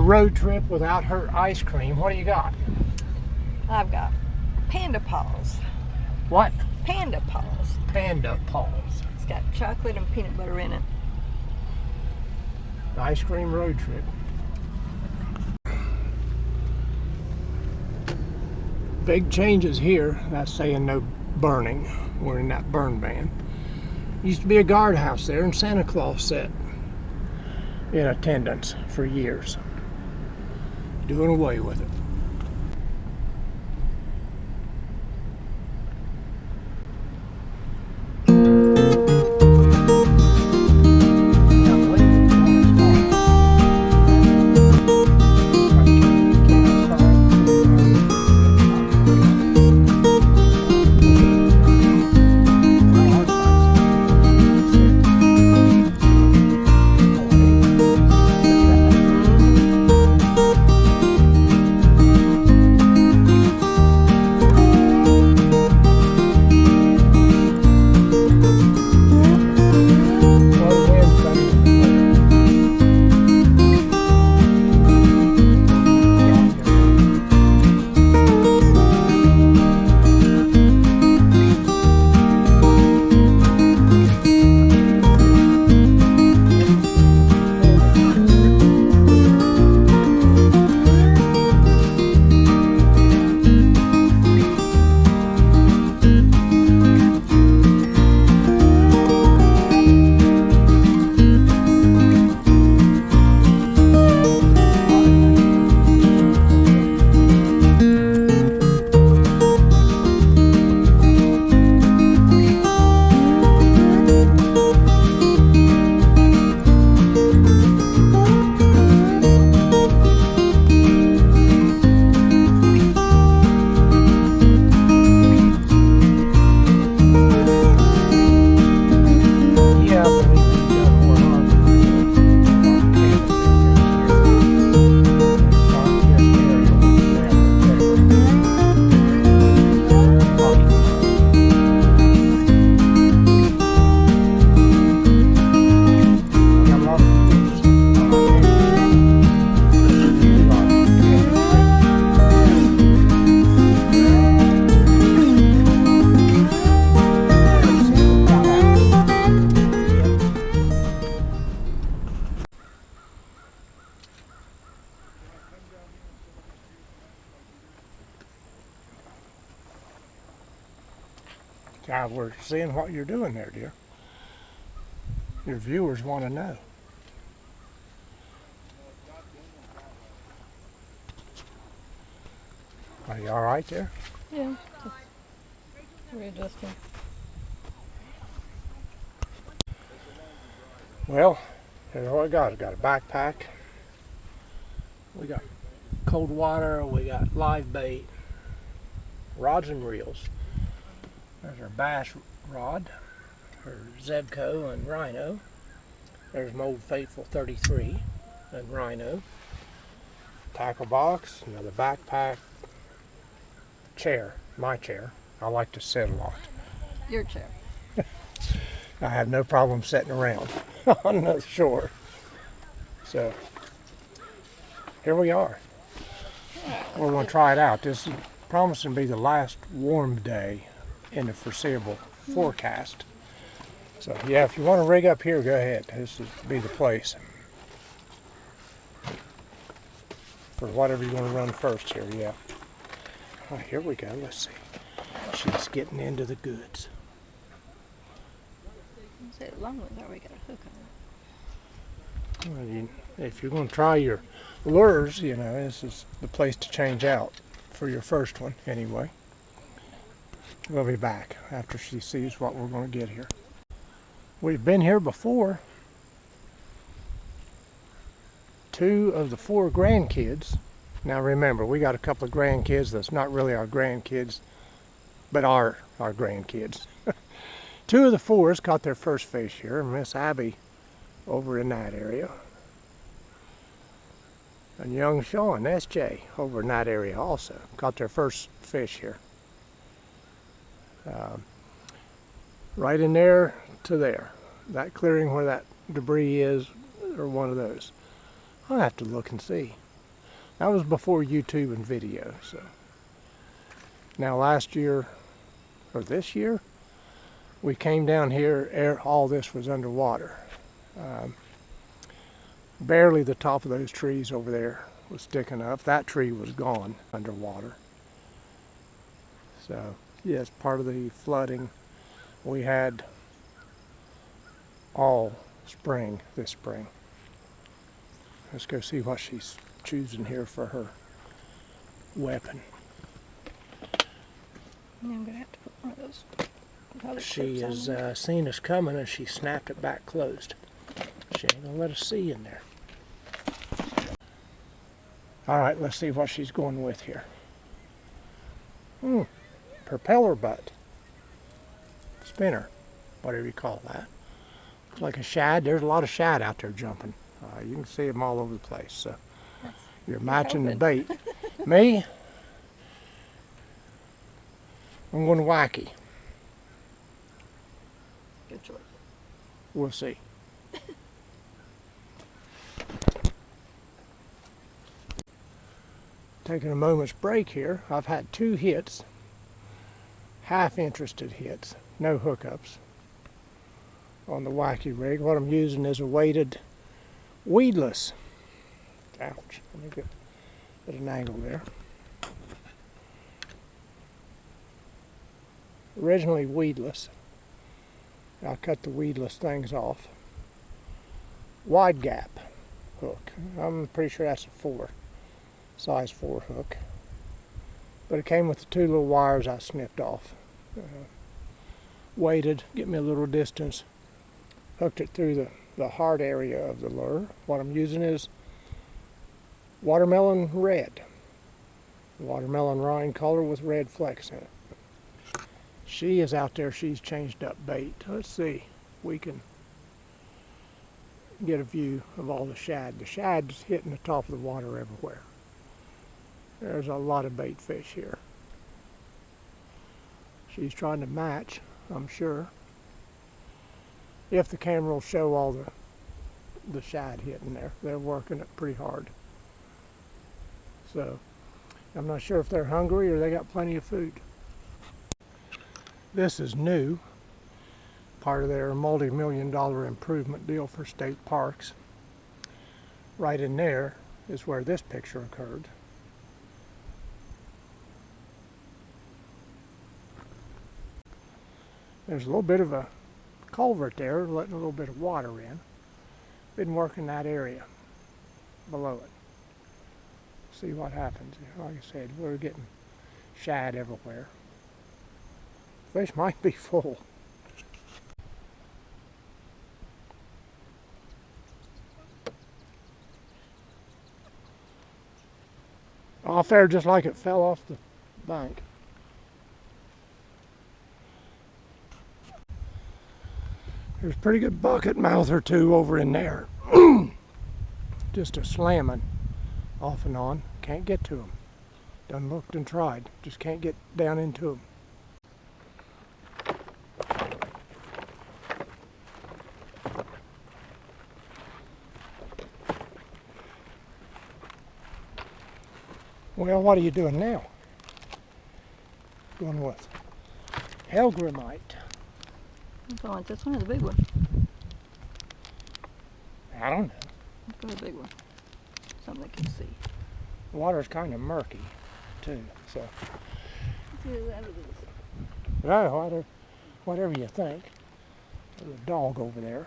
road trip without her ice cream. What do you got? I've got panda paws. What? Panda paws. Panda paws. It's got chocolate and peanut butter in it. Ice cream road trip. Big changes here. That's saying no burning. We're in that burn ban. Used to be a guardhouse there, and Santa Claus sat in attendance for years. Doing away with it. God, we're seeing what you're doing there, dear. Your viewers want to know. Are you all right there? Yeah, just readjusting. Well, here's what I got. I got a backpack. We got cold water. We got live bait, rods and reels. There's our bass rod, our Zebco and Rhino. There's my old faithful 33 and Rhino. Tackle box, another backpack, chair, my chair. I like to sit a lot. Your chair. I have no problem sitting around on the shore. So, here we are. We're going to try it out. This is promising to be the last warm day in the foreseeable forecast. So, yeah, if you want to rig up here, go ahead. This would be the place for whatever you want to run first here, yeah. Oh, here we go. Let's see. She's getting into the goods. Say long ones, or we got a hook on it. Well, if you're going to try your lures, you know, this is the place to change out for your first one anyway. We'll be back after she sees what we're going to get here. We've been here before. 2 of the 4 grandkids. Now remember, we got a couple of grandkids that's not really our grandkids, but are our grandkids. 2 of the 4s caught their first fish here. Miss Abby over in that area. And young Sean, SJ, over in that area also, caught their first fish here. Right in there to there. That clearing where that debris is, or one of those. I'll have to look and see. That was before YouTube and video. So now last year, or this year, we came down here, all this was underwater. Barely the top of those trees over there was sticking up. That tree was gone underwater. So, yes, part of the flooding we had all spring, this spring. Let's go see what she's choosing here for her weapon. Yeah, I'm gonna have to put one of those. She has seen us coming and she snapped it back closed. She ain't gonna let us see in there. All right, let's see what she's going with here. Propeller butt. Spinner, whatever you call that. Looks like a shad. There's a lot of shad out there jumping. You can see them all over the place. So you're matching the bait. Me, I'm going wacky. Good choice. We'll see. Taking a moment's break here. I've had 2 hits, half interested hits, no hookups on the wacky rig. What I'm using is a weighted weedless. Ouch, let me get at an angle there. Originally weedless. I cut the weedless things off. Wide gap hook. I'm pretty sure that's a 4. Size 4 hook, but it came with the 2 little wires I snipped off. Weighted, get me a little distance, hooked it through the hard area of the lure. What I'm using is watermelon red, watermelon rind color with red flecks in it. She is out there, she's changed up bait. Let's see, we can get a view of all the shad. The shad's hitting the top of the water everywhere. There's a lot of bait fish here. She's trying to match, I'm sure. If the camera will show all the shad hitting there. They're working it pretty hard. So, I'm not sure if they're hungry or they got plenty of food. This is new. Part of their multi-million-dollar improvement deal for state parks. Right in there is where this picture occurred. There's a little bit of a culvert there, letting a little bit of water in. Been working that area below it. See what happens. Like I said, we're getting shad everywhere. Fish might be full. Off there just like it fell off the bank. There's a pretty good bucket mouth or 2 over in there. Just a slamming off and on. Can't get to them. Done looked and tried. Just can't get down into them. Well, what are you doing now? Going with Hellgramite. I'm going like this one or the big one? I don't know. Let's go with the big one. Something they can see. The water's kind of murky, too. So, Let's do that or this. well, whatever you think. There's a dog over there.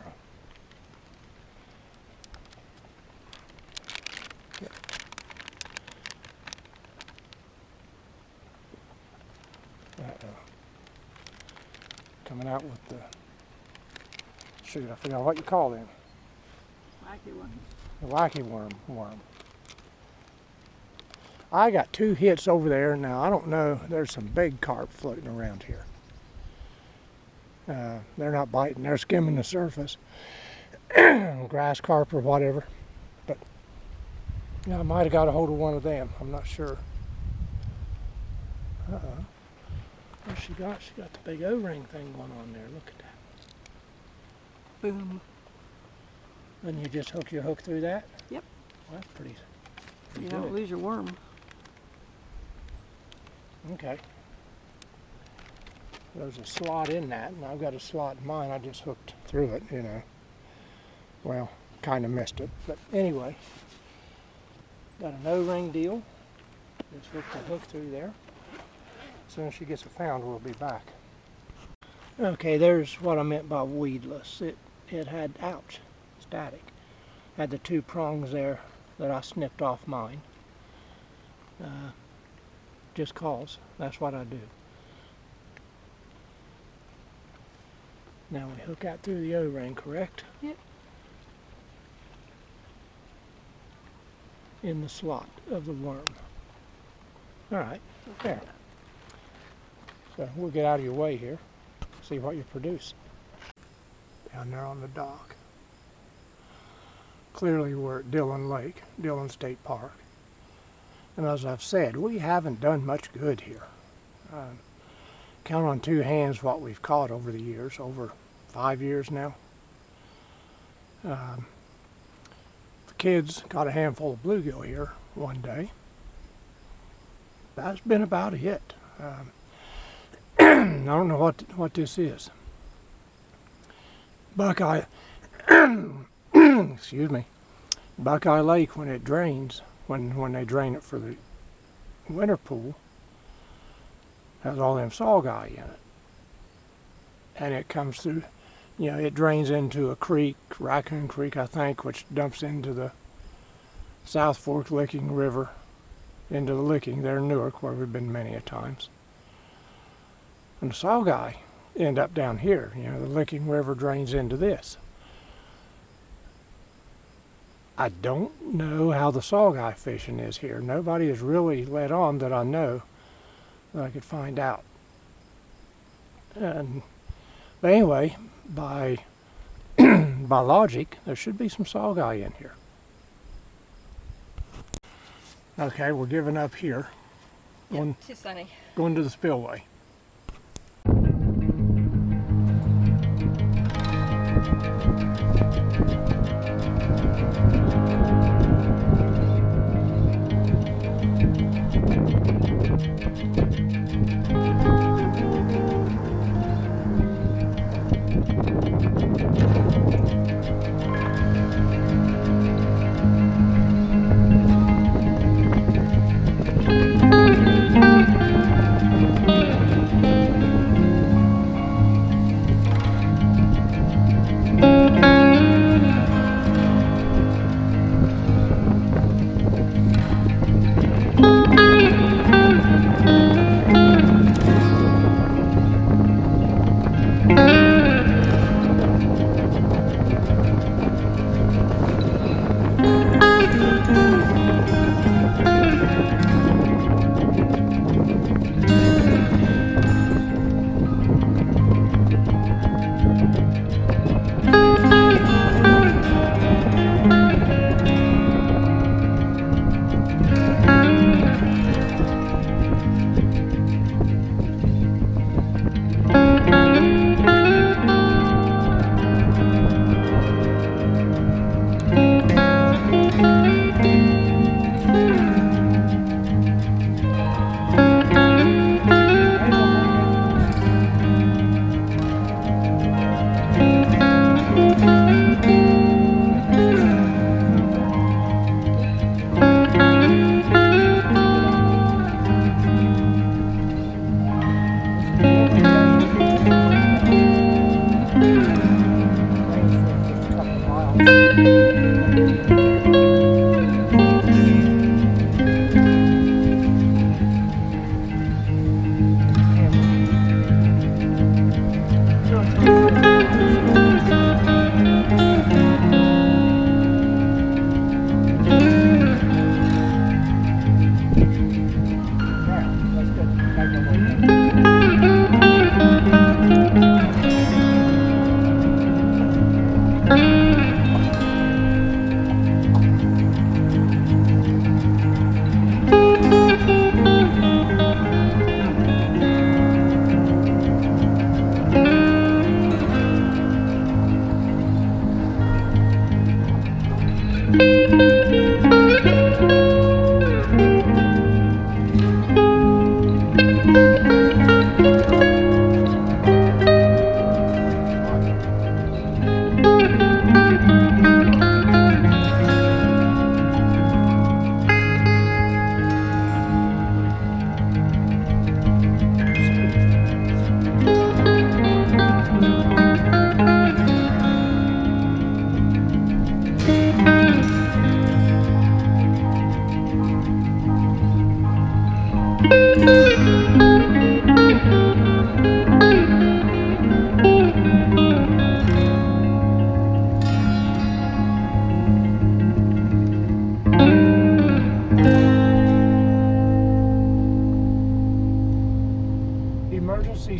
Coming out with the, shoot, I forgot what you call them. Wacky one. The wacky worm. I got 2 hits over there. Now, I don't know, there's some big carp floating around here. They're not biting, they're skimming the surface. Grass carp or whatever. But, yeah, I might have got a hold of one of them. I'm not sure. Uh-oh. What she got? She got the big O-ring thing going on there. Look at that. Boom. And you just hook your hook through that? Yep. Well, that's pretty You don't lose your worm. Okay. There's a slot in that, and I've got a slot in mine. I just hooked through it, you know. Well, kind of missed it, but anyway. Got an O-ring deal. Just hooked the hook through there. As soon as she gets it found, we'll be back. Okay, there's what I meant by weedless. It had, ouch, static. Had the two prongs there that I snipped off mine. Just cause. That's what I do. Now we hook out through the O-ring, correct? Yep. In the slot of the worm. Alright, there. So we'll get out of your way here, see what you produce. Down there on the dock. Clearly we're at Dillon Lake, Dillon State Park. And as I've said, we haven't done much good here. Count on two hands what we've caught over the years, over 5 years now. The kids got a handful of bluegill here one day. That's been about it. I don't know what this is. Buckeye, excuse me, Buckeye Lake, when it drains, when they drain it for the winter pool, has all them saw-guy in it. And it comes through, you know, it drains into a creek, Raccoon Creek, I think, which dumps into the South Fork Licking River, into the Licking there in Newark, where we've been many a times. And the saw-guy end up down here. You know, the Licking River drains into this. I don't know how the saw-guy fishing is here. Nobody has really let on that I know that I could find out. But anyway, by logic, there should be some saw-guy in here. Okay, we're giving up here. Too sunny. Going to the spillway.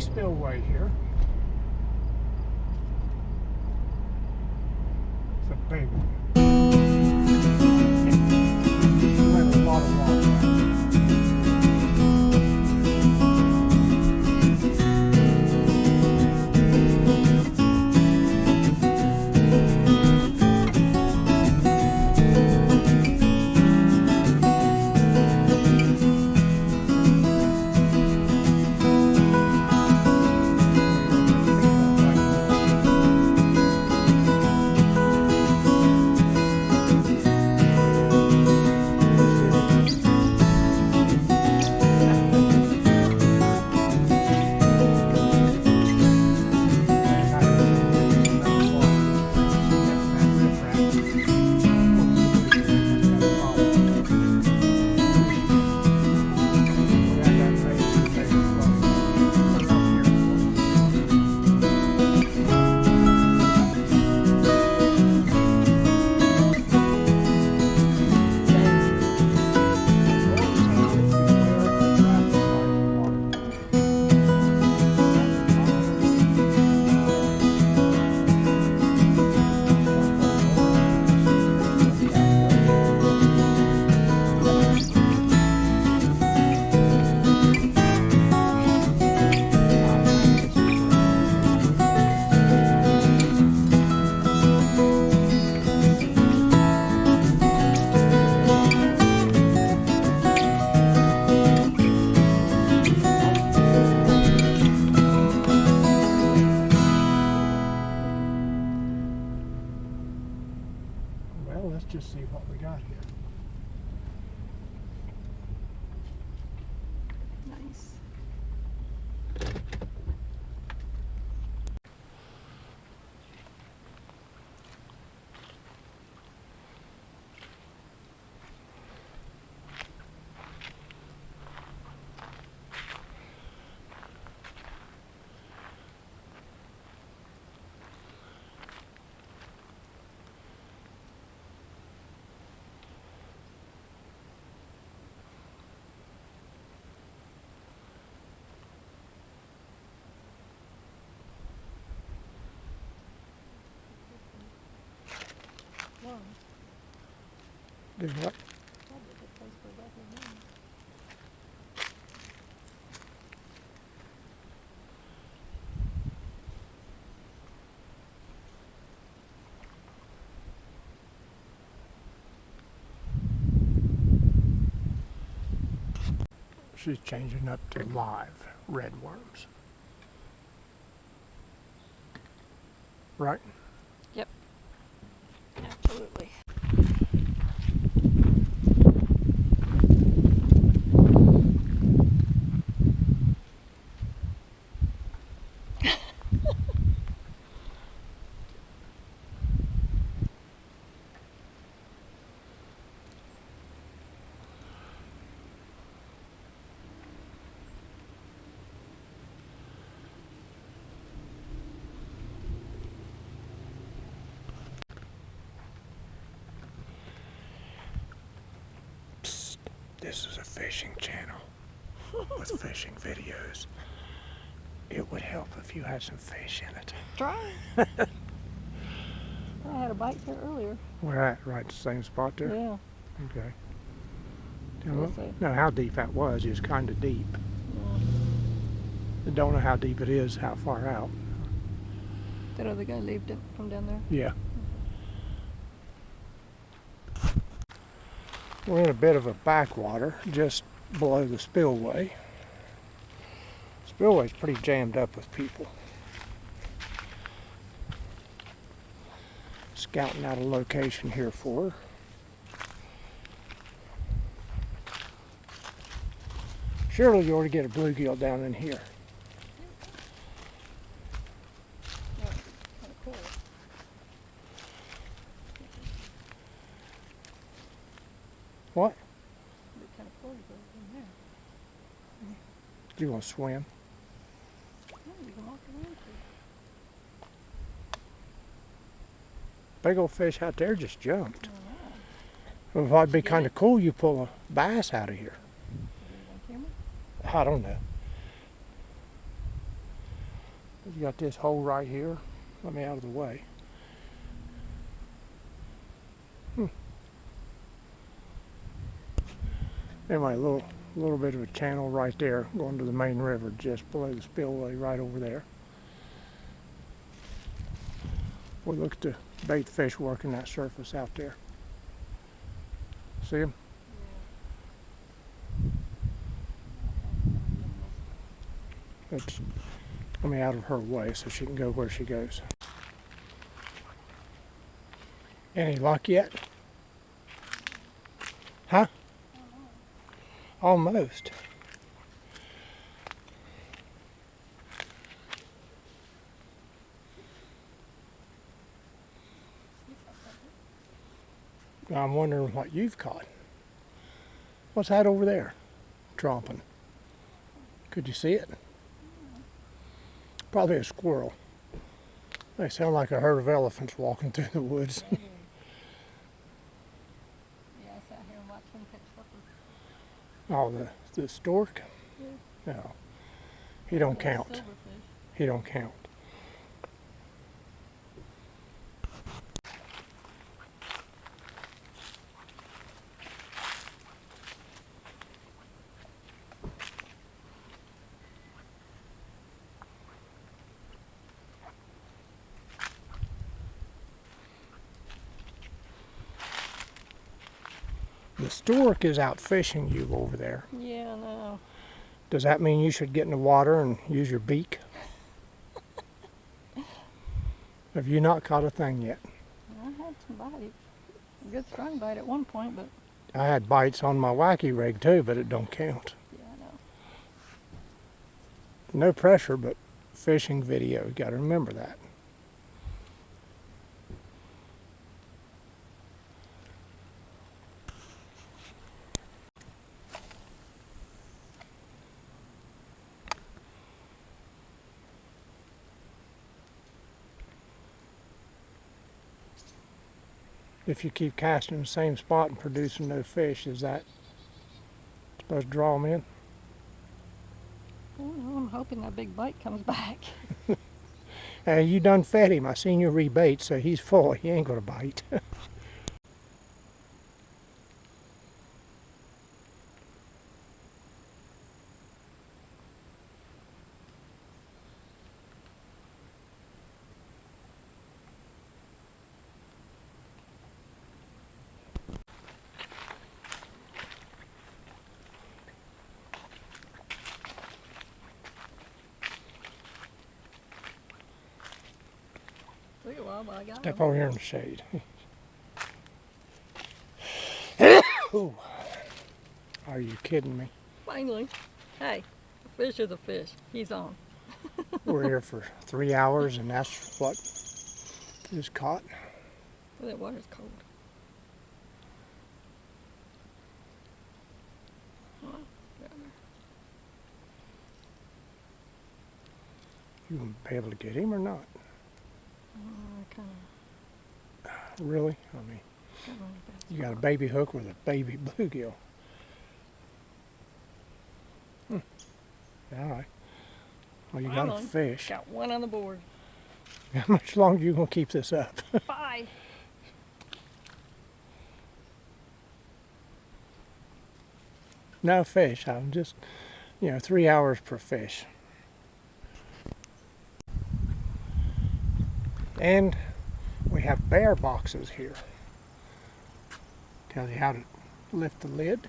busy spillway here. It's a big one. Let a lot of water out. Well, let's just see what we got here. Nice. Wow. Do what? Probably a good place for both of them. She's changing up to live red worms. Right? Yep. Absolutely. This is a fishing channel with fishing videos. It would help if you had some fish in it. Try. I had a bite there earlier. We're at right the same spot there? Yeah. Okay. We'll see. Know how deep that was. It was kind of deep. Yeah. I don't know how deep it is, how far out. That other guy leaved it from down there? Yeah. We're in a bit of a backwater just below the spillway. Spillway's pretty jammed up with people. Scouting out a location here for her. Surely you ought to get a bluegill down in here. Yeah, kind of cool. What? It'd be kind of cool to go in there. Do you want to swim? Yeah, you can walk around too. Big old fish out there just jumped. All right. Well, if it'd be Get kind of it? cool, you pull a bass out of here. Is it on camera? I don't know. You got this hole right here. Let me out of the way. Anyway, a little bit of a channel right there going to the main river just below the spillway right over there. We look at the bait fish working that surface out there. See them? It's, let me out of her way so she can go where she goes. Any luck yet? Huh? Almost. I'm wondering what you've caught. What's that over there? Tromping. Could you see it? Probably a squirrel. They sound like a herd of elephants walking through the woods. Yeah, I sat here and watched him catch suckers. Oh, the stork? Yeah. No. He don't Little count. silverfish. He don't count. The stork is out fishing you over there. Yeah, no. Does that mean you should get in the water and use your beak? Have you not caught a thing yet? I had some bite. A good strong bite at one point, but I had bites on my wacky rig too, but it don't count. yeah, I know. No pressure, but fishing video. You got to remember that. If you keep casting in the same spot and producing no fish, is that supposed to draw them in? I don't know. I'm hoping that big bite comes back. You done fed him. I seen you rebait, so he's full. He ain't gonna bite. Took a while, but I got Step him. over here in the shade. Ooh. Are you kidding me? Finally. Hey, a fish is a fish. He's on. We're here for 3 hours, and that's what is caught. Well, that water's cold. Oh, You gonna be able to get him or not? kind Really? I mean, of. you got a baby hook with a baby bluegill. All right. Well, you got a Finally. fish. Got one on the board. How much longer you gonna keep this up? 5. No fish. I'm just, 3 hours per fish. And we have bear boxes here. Tells you how to lift the lid.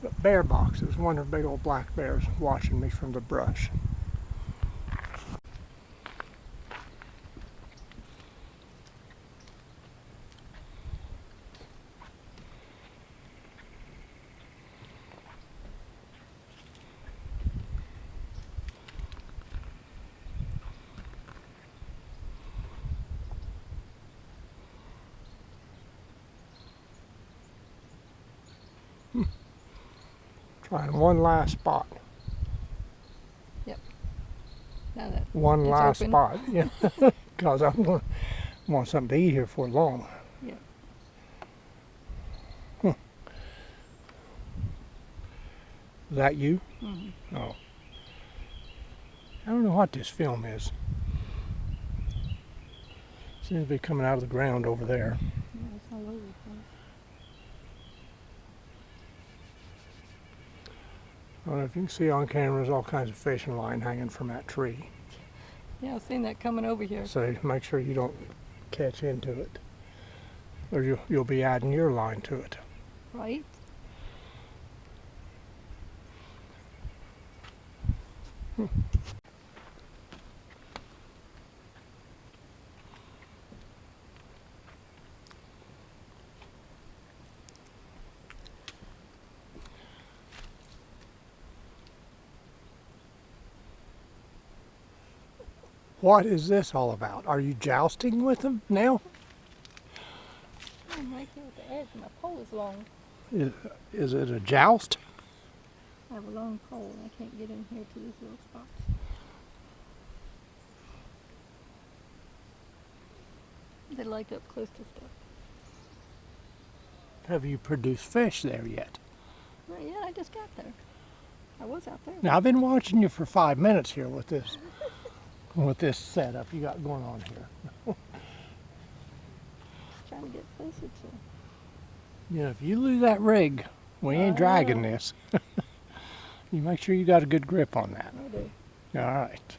But bear boxes. Wonder if big old black bear's watching me from the brush. Trying one last spot. Now that One it's last open. spot. Yeah. Because I'm going to want something to eat here for long. Yeah. Is that you? Mm-hmm. Oh. I don't know what this film is. Seems to be coming out of the ground over there. Yeah, it's all over the place. I don't know if you can see on camera, there's all kinds of fishing line hanging from that tree. Yeah, I've seen that coming over here. So make sure you don't catch into it, or you'll be adding your line to it. Right? What is this all about? Are you jousting with them now? I'm right here with the edge. My pole is long. Is it a joust? I have a long pole and I can't get in here to these little spots. They like up close to stuff. Have you produced fish there yet? Not yet, I just got there. I was out there. Now I've been watching you for 5 minutes here with this setup you got going on here. Trying to get closer to. You know, if you lose that rig, we ain't dragging this. You make sure you got a good grip on that. I do. All right.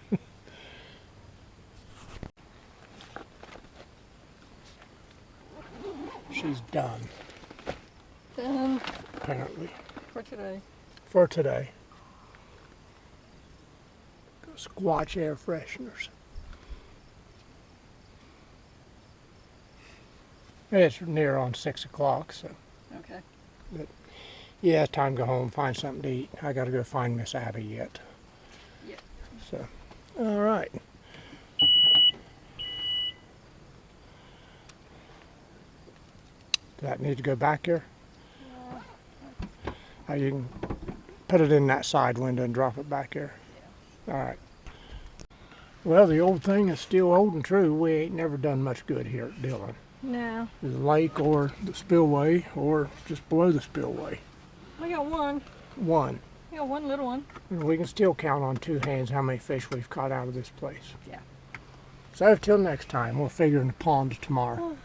She's done, Done apparently, for today. for today. Squatch air fresheners. It's near on 6 o'clock, so Okay. yeah, it's time to go home, find something to eat. I gotta go find Miss Abby yet. Yeah. So, all right. Does that need to go back here? You can put it in that side window and drop it back here. Yeah. All right. Well, the old thing is still old and true. We ain't never done much good here at Dillon. No. The lake or the spillway or just below the spillway. I got one. One. I got one little one. And we can still count on 2 hands how many fish we've caught out of this place. Yeah. So till next time, we'll figure in the pond tomorrow.